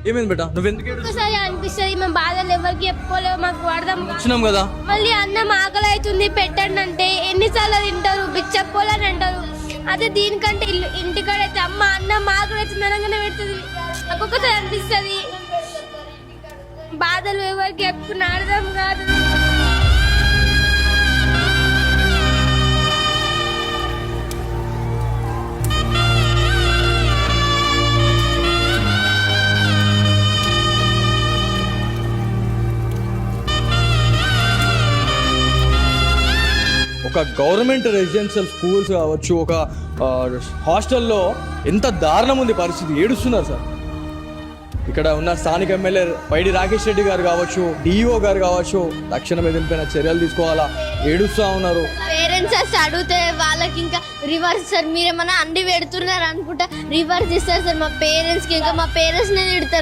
ఏమైంది బేటా, నువ్వెందుకు ఒక్కసారి అనిపిస్తుంది మేము బాధలు ఎవరికి చెప్పుకోలేవు, మాకు అర్థం కాదు. వచ్చినాం కదా. మళ్ళీ అన్నం ఆకలి అవుతుంది పెట్టండి అంటే ఎన్నిసార్లు తింటారు, బిచ్చపోలని అంటారు. అదే దీనికంటే ఇంటికాడైతే అమ్మ అన్నం ఆకలి అవుతుంది అనగానే పెడుతుంది. నాకు ఒక్కసారి అనిపిస్తుంది బాధలు ఎవరికి చెప్పుకున్న అర్థం కాదు. ఒక గవర్నమెంట్ రెసిడెన్షియల్ స్కూల్స్ కావచ్చు, ఒక హాస్టల్లో ఎంత దారుణం ఉంది పరిస్థితి. ఏడుస్తున్నారు సార్. ఇక్కడ ఉన్న స్థానిక ఎమ్మెల్యే వైడి రాకేష్ రెడ్డి గారు కావచ్చు, డిఈఓ గారు కావచ్చు, తక్షణమే దీనిపైన చర్యలు తీసుకోవాలా. ఏడుస్తూ ఉన్నారు. పేరెంట్స్ వస్తే అడిగితే వాళ్ళకి ఇంకా రివర్స్ సార్, మీరేమన్నా అండి పెడుతున్నారు అనుకుంటా రివర్స్ ఇస్తారు సార్. మా పేరెంట్స్కి ఇంకా మా పేరెంట్స్ని తిడతారు